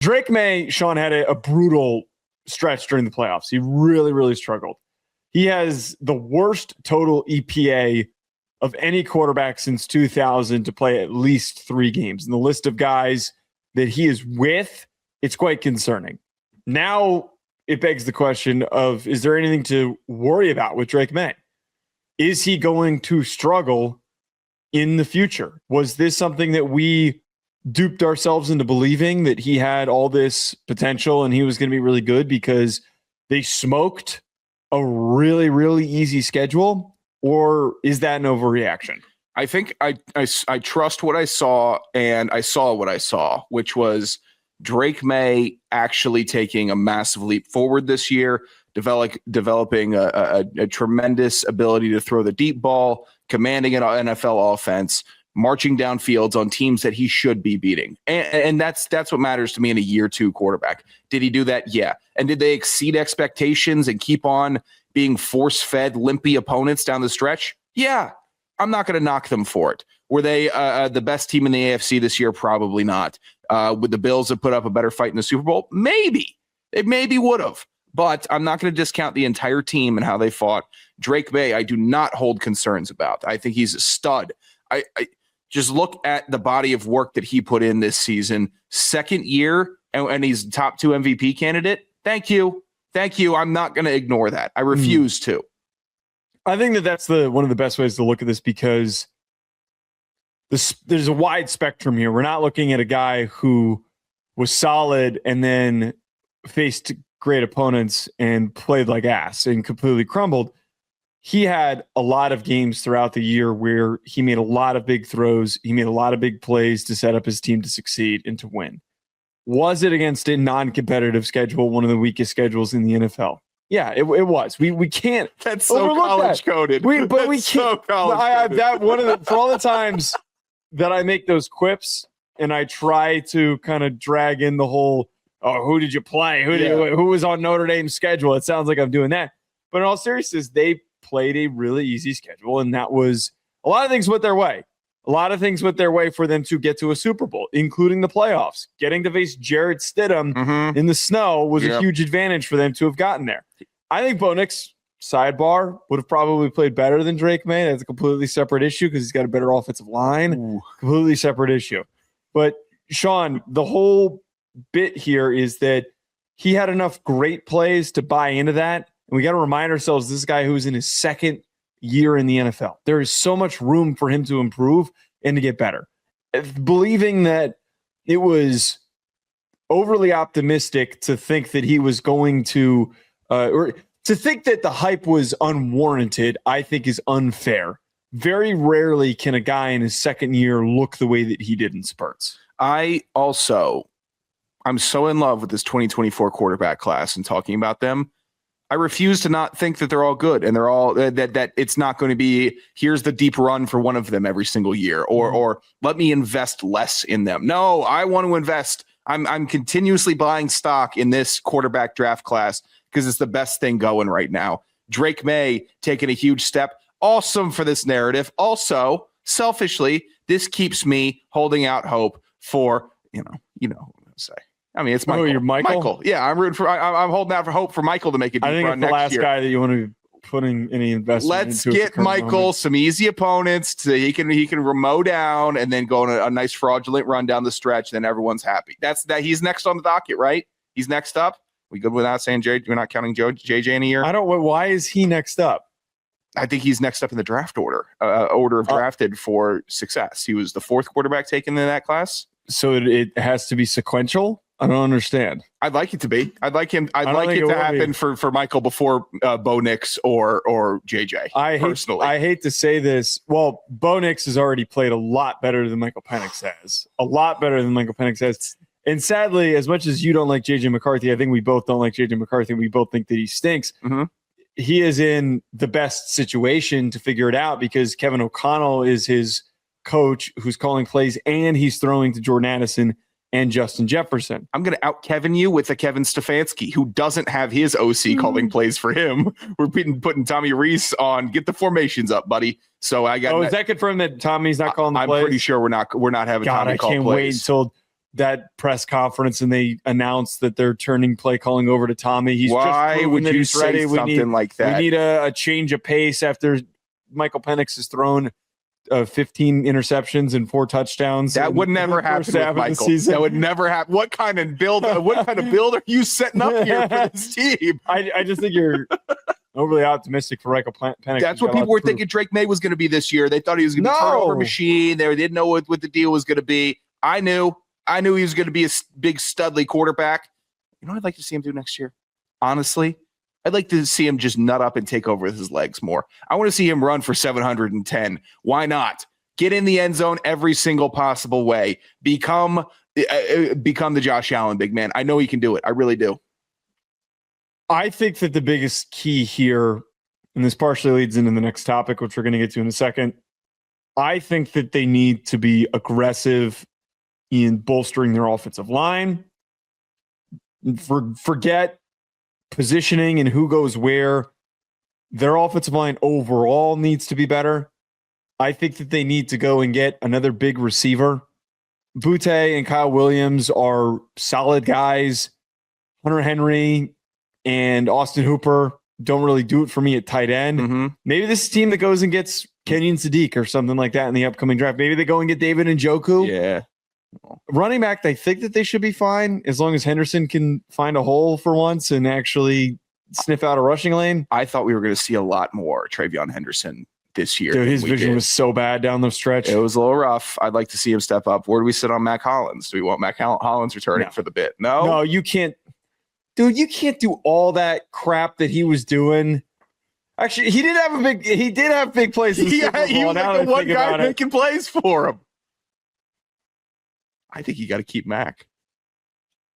Drake Maye, Sean, had a brutal stretch during the playoffs. He really, really struggled. He has the worst total EPA of any quarterback since 2000 to play at least 3 games. And the list of guys that he is with, it's quite concerning. Now it begs the question of, is there anything to worry about with Drake Maye? Is he going to struggle in the future? Was this something that we duped ourselves into believing, that he had all this potential and he was going to be really good because they smoked a really, really easy schedule? Or is that an overreaction? I think I trust what I saw, and I saw what I saw, which was Drake Maye actually taking a massive leap forward this year, developing a tremendous ability to throw the deep ball, commanding an NFL offense, marching down fields on teams that he should be beating. And that's what matters to me in a year 2 quarterback. Did he do that? Yeah. And did they exceed expectations and keep on being force-fed, limpy opponents down the stretch? Yeah. I'm not going to knock them for it. Were they the best team in the AFC this year? Probably not. Would the Bills have put up a better fight in the Super Bowl? Maybe. It maybe would have. But I'm not going to discount the entire team and how they fought. Drake Maye, I do not hold concerns about. I think he's a stud. I just look at the body of work that he put in this season. Second year, and he's top 2 MVP candidate. Thank you. I'm not going to ignore that. I refuse to. I think that's one of the best ways to look at this, because there's a wide spectrum here. We're not looking at a guy who was solid and then faced great opponents and played like ass and completely crumbled. He had a lot of games throughout the year where he made a lot of big throws. He made a lot of big plays to set up his team to succeed and to win. Was it against a non-competitive schedule, one of the weakest schedules in the NFL? Yeah, it was. We can't. That's so college coded. We can't. So for all the times that I make those quips and I try to kind of drag in the whole, oh, who did you play? Who was on Notre Dame's schedule? It sounds like I'm doing that. But in all seriousness, they played a really easy schedule, and that was a lot of things went their way. A lot of things went their way for them to get to a Super Bowl, including the playoffs. Getting to face Jarrett Stidham in the snow was a huge advantage for them to have gotten there. I think Bo Nix, sidebar, would have probably played better than Drake Maye. That's a completely separate issue because he's got a better offensive line. Ooh. Completely separate issue. But, Sean, the whole bit here is that he had enough great plays to buy into that. And we got to remind ourselves, this guy who's in his second year in the NFL. There is so much room for him to improve and to get better. Believing that it was overly optimistic to think that he was going to, or to think that the hype was unwarranted, I think is unfair. Very rarely can a guy in his second year look the way that he did in spurts. I'm so in love with this 2024 quarterback class and talking about them. I refuse to not think that they're all good and they're all that it's not going to be, here's the deep run for one of them every single year, or let me invest less in them. No, I want to invest. I'm continuously buying stock in this quarterback draft class because it's the best thing going right now. Drake Maye taking a huge step. Awesome for this narrative. Also, selfishly, this keeps me holding out hope for, you know what I'm going to say. I mean, it's Michael. Oh, you're Michael? Yeah, I'm rooting for. I'm holding out for hope for Michael to make it. I think it's the last guy that you want to be putting any investment. Let's get Michael some easy opponents so he can remote down and then go on a nice fraudulent run down the stretch. Then everyone's happy. That's that. He's next on the docket, right? He's next up. We good without saying Jay? We're not counting JJ in a year. I don't. Why is he next up? I think he's next up in the draft order of drafted for success. He was the 4th quarterback taken in that class. So it has to be sequential. I don't understand. I'd like it to be. I'd like it to happen for Michael before Bo Nix or JJ. Personally, I hate to say this. Well, Bo Nix has already played a lot better than Michael Penix has. A lot better than Michael Penix has. And sadly, as much as you don't like JJ McCarthy, I think we both don't like JJ McCarthy. We both think that he stinks. Mm-hmm. He is in the best situation to figure it out because Kevin O'Connell is his coach who's calling plays and he's throwing to Jordan Addison and Justin Jefferson. I'm going to out Kevin you with a Kevin Stefanski who doesn't have his OC calling plays for him. We're putting Tommy Reese on. Get the formations up, buddy. So I got. Oh, is that confirmed that Tommy's not calling the plays? I'm pretty sure we're not having Tommy call plays. Wait until that press conference and they announced that they're turning play calling over to Tommy. He's Why just would that you he's say ready. something like that? We need a change of pace after Michael Penix has thrown 15 interceptions and 4 touchdowns. That would never happen with Michael. That would never happen. What kind of build are you setting up here for this team? I just think you're overly optimistic for Michael Penix. That's what people were thinking Drake Maye was going to be this year. They thought he was going to be a turnover machine. They didn't know what the deal was going to be. I knew he was going to be a big studly quarterback. You know what I'd like to see him do next year? Honestly, I'd like to see him just nut up and take over with his legs more. I want to see him run for 710. Why not? Get in the end zone every single possible way. Become the Josh Allen big man. I know he can do it. I really do. I think that the biggest key here, and this partially leads into the next topic, which we're going to get to in a second. I think that they need to be aggressive in bolstering their offensive line. Forget positioning and who goes where. Their offensive line overall needs to be better. I think that they need to go and get another big receiver. Butte and Kyle Williams are solid guys. Hunter Henry and Austin Hooper don't really do it for me at tight end. Mm-hmm. Maybe this is a team that goes and gets Kenyon Sadiq or something like that in the upcoming draft. Maybe they go and get David Njoku. Yeah. Running back, I think that they should be fine as long as Henderson can find a hole for once and actually sniff out a rushing lane. I thought we were going to see a lot more Travion Henderson this year. Dude, his vision was so bad down the stretch. It was a little rough. I'd like to see him step up. Where do we sit on Mac Hollins? Do we want Mac Hollins returning for the bit? No, you can't. Dude, you can't do all that crap that he was doing. Actually, he did have big plays. Yeah, he was like the one guy making plays for him. I think you got to keep Mac.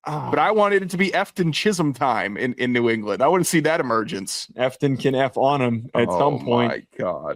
But I wanted it to be Efton Chisholm time in New England. I want to see that emergence. Efton can F on him at some point. Oh, my God.